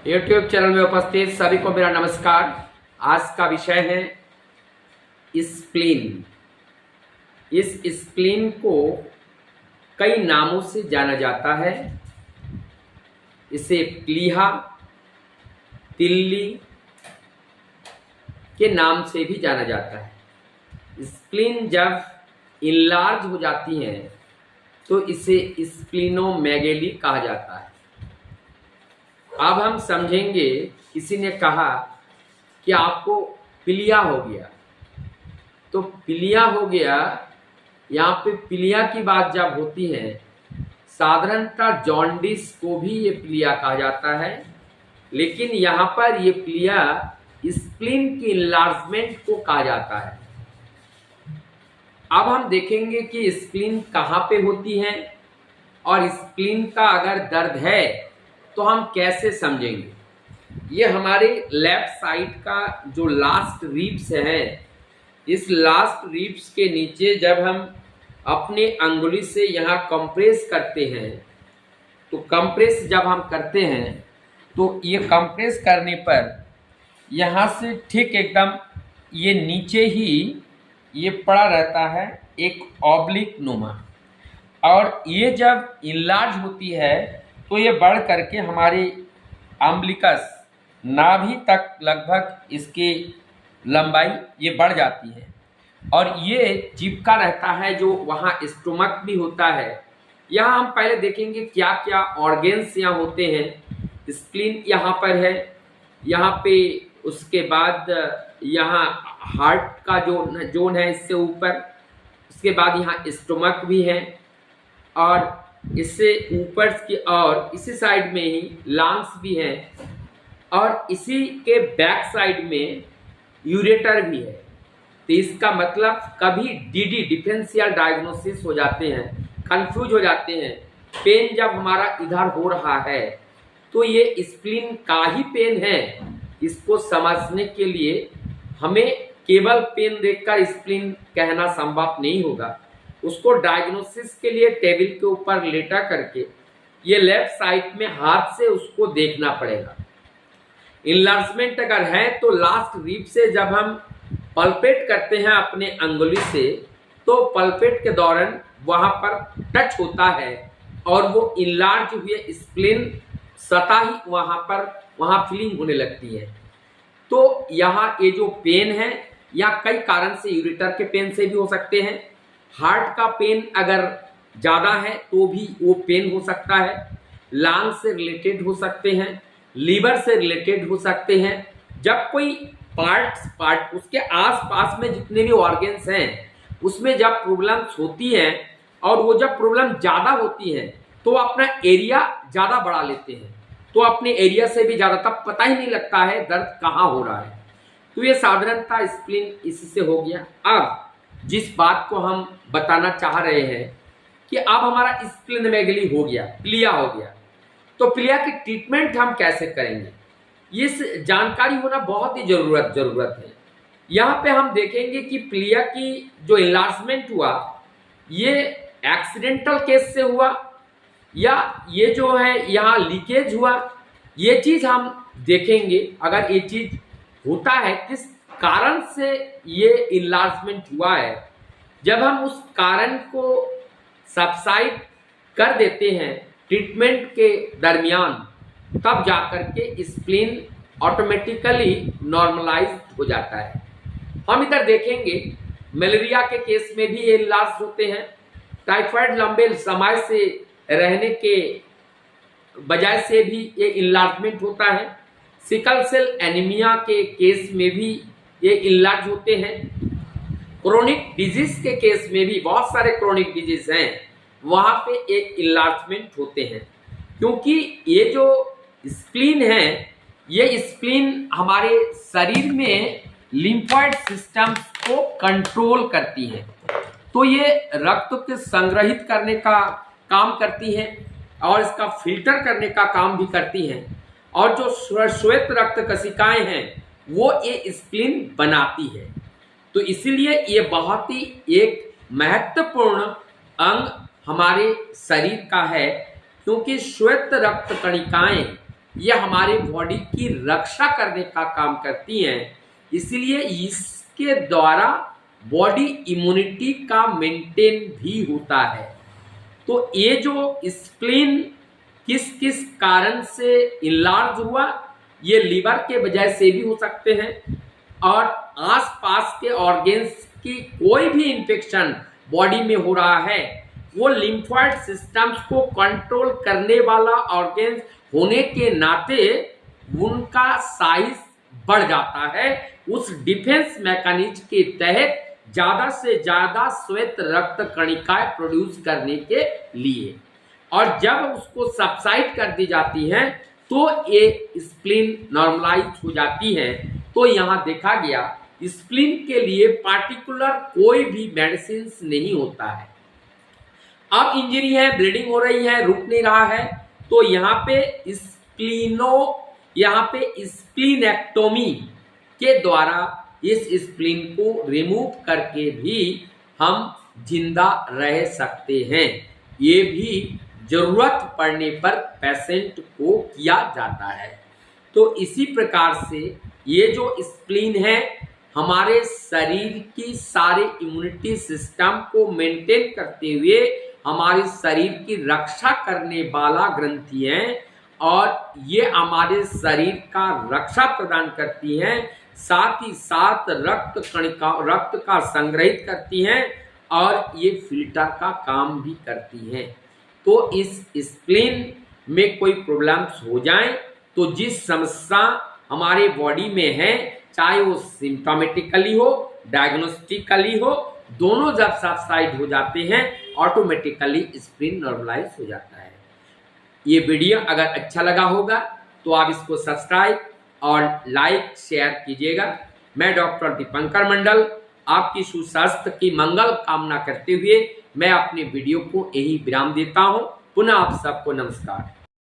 YouTube channel में उपस्थित सभी को मेरा नमस्कार। आज का विषय है स्प्लीन। इस स्प्लीन को कई नामों से जाना जाता है। इसे प्लीहा, तिल्ली के नाम से भी जाना जाता है। स्प्लीन जब इनलार्ज हो जाती हैं तो इसे स्प्लीनोमेगेली कहा जाता है। अब हम समझेंगे, किसी ने कहा कि आपको पीलिया हो गया, तो पीलिया हो गया, यहाँ पे पीलिया की बात जब होती है, साधारणतः जॉन्डिस को भी ये पीलिया कहा जाता है, लेकिन यहाँ पर ये पीलिया स्प्लीन की इनलार्जमेंट को कहा जाता है। अब हम देखेंगे कि स्प्लीन कहाँ पे होती है और स्प्लीन का अगर दर्द है तो हम कैसे समझेंगे। ये हमारे लेफ्ट साइड का जो लास्ट रिब्स है, इस लास्ट रिब्स के नीचे जब हम अपने अंगुली से यहाँ कंप्रेस करते हैं, तो कंप्रेस जब हम करते हैं तो ये कंप्रेस करने पर यहाँ से ठीक एकदम ये नीचे ही ये पड़ा रहता है, एक ऑब्लिक नुमा, और ये जब इनलार्ज होती है तो ये बढ़ करके हमारे अम्बिलिकस नाभि तक लगभग इसकी लंबाई ये बढ़ जाती है, और ये चिपका रहता है जो वहाँ स्टोमक भी होता है। यहाँ हम पहले देखेंगे क्या क्या ऑर्गेन्स यहाँ होते हैं। स्प्लीन यहाँ पर है, यहाँ पे उसके बाद यहाँ हार्ट का जो जोन है इससे ऊपर, उसके बाद यहाँ स्टोमक भी है, और इससे ऊपर की और इसी साइड में ही लंग्स भी है, और इसी के बैक साइड में यूरेटर भी है। तो इसका मतलब कभी डीडी डिफरेंशियल डायग्नोसिस हो जाते हैं, कंफ्यूज हो जाते हैं। पेन जब हमारा इधर हो रहा है तो ये स्प्लीन का ही पेन है, इसको समझने के लिए हमें केवल पेन देखकर स्प्लीन कहना संभव नहीं होगा। उसको डायग्नोसिस के लिए टेबल के ऊपर लेटा करके ये लेफ्ट साइड में हाथ से उसको देखना पड़ेगा। इनलार्जमेंट अगर है तो लास्ट रिब से जब हम पल्पेट करते हैं अपने अंगुली से, तो पल्पेट के दौरान वहां पर टच होता है और वो इनलार्ज हुए स्प्लीन सतह ही वहां फीलिंग होने लगती है। तो यहाँ ये जो पेन है या कई कारण से, यूरेटर के पेन से भी हो सकते हैं, हार्ट का पेन अगर ज़्यादा है तो भी वो पेन हो सकता है, लंग से रिलेटेड हो सकते हैं, लीवर से रिलेटेड हो सकते हैं। जब कोई पार्ट उसके आसपास में जितने भी ऑर्गन्स हैं उसमें जब प्रॉब्लम्स होती हैं, और वो जब प्रॉब्लम ज़्यादा होती है तो अपना एरिया ज़्यादा बढ़ा लेते हैं, तो अपने एरिया से भी ज़्यादा, तब पता ही नहीं लगता है दर्द कहाँ हो रहा है। तो ये साधारणतः स्प्लीन इससे हो गया। अब जिस बात को हम बताना चाह रहे हैं कि अब हमारा स्प्लीनोमेगेली हो गया, पीलिया हो गया, तो पीलिया की ट्रीटमेंट हम कैसे करेंगे, इस जानकारी होना बहुत ही जरूरत है। यहाँ पे हम देखेंगे कि पीलिया की जो इनलार्जमेंट हुआ, ये एक्सीडेंटल केस से हुआ या ये जो है यहाँ लीकेज हुआ, ये चीज़ हम देखेंगे। अगर ये चीज़ होता है, किस कारण से ये इनलार्जमेंट हुआ है, जब हम उस कारण को सबसाइड कर देते हैं ट्रीटमेंट के दरमियान, तब जाकर के स्प्लीन ऑटोमेटिकली नॉर्मलाइज हो जाता है। हम इधर देखेंगे मलेरिया के केस में भी ये इनलार्ज होते हैं, टाइफाइड लंबे समय से रहने के बजाय से भी ये इनलार्जमेंट होता है, सिकल सेल एनीमिया के केस में भी ये इनलार्ज होते हैं, क्रोनिक डिजीज के केस में भी, बहुत सारे क्रोनिक डिजीज हैं वहाँ पे एक इनलार्जमेंट होते हैं। क्योंकि ये जो स्प्लीन है, ये स्प्लीन हमारे शरीर में लिम्फोइड सिस्टम को कंट्रोल करती है, तो ये रक्त को संग्रहित करने का काम करती है और इसका फिल्टर करने का काम भी करती है, और जो श्वेत रक्त कोशिकाएं हैं वो ये स्प्लीन बनाती है। तो इसीलिए ये बहुत ही एक महत्वपूर्ण अंग हमारे शरीर का है, क्योंकि श्वेत रक्त कणिकाएं ये हमारे बॉडी की रक्षा करने का काम करती हैं, इसलिए इसके द्वारा बॉडी इम्यूनिटी का मेंटेन भी होता है। तो ये जो स्प्लीन किस किस कारण से इनलार्ज हुआ, ये लीवर के वजह से भी हो सकते हैं, और आसपास के ऑर्गेन्स की कोई भी इंफेक्शन बॉडी में हो रहा है, वो लिम्फोइड सिस्टम्स को कंट्रोल करने वाला ऑर्गेन्स होने के नाते उनका साइज बढ़ जाता है। उस डिफेंस मैकेनिज्म के तहत ज्यादा से ज्यादा श्वेत रक्त कणिकाएं प्रोड्यूस करने के लिए, और जब उसको सबसाइड कर दी जाती है तो ये स्प्लीन नॉर्मलाइज हो जाती है। तो यहाँ देखा गया स्प्लीन के लिए पार्टिकुलर कोई भी मेडिसिन नहीं होता है। अब इंजरी है, ब्लीडिंग हो रही है, रुक नहीं रहा है, तो यहाँ पे स्प्लीनेक्टोमी के द्वारा इस स्प्लीन को रिमूव करके भी हम जिंदा रह सकते हैं। ये भी जरूरत पड़ने पर पेशेंट को किया जाता है। तो इसी प्रकार से ये जो स्प्लीन है हमारे शरीर की सारे इम्यूनिटी सिस्टम को मेंटेन करते हुए हमारे शरीर की रक्षा करने वाला ग्रंथि है, और ये हमारे शरीर का रक्षा प्रदान करती हैं, साथ ही साथ रक्त का संग्रहित करती हैं, और ये फिल्टर का काम भी करती हैं। तो इस स्प्लीन में कोई प्रॉब्लम्स हो जाएं तो जिस समस्या हमारे बॉडी में है, चाहे वो सिम्टोमेटिकली हो, डायग्नोस्टिकली हो, दोनों जब सबसाइड हो जाते हैं ऑटोमेटिकली स्प्लीन नॉर्मलाइज हो जाता है। ये वीडियो अगर अच्छा लगा होगा तो आप इसको सब्सक्राइब और लाइक शेयर कीजिएगा। मैं डॉक्टर दीपंकर मंडल आपकी सुस्वास्थ्य की मंगल कामना करते हुए मैं अपने वीडियो को यही विराम देता हूँ। पुनः आप सबको नमस्कार।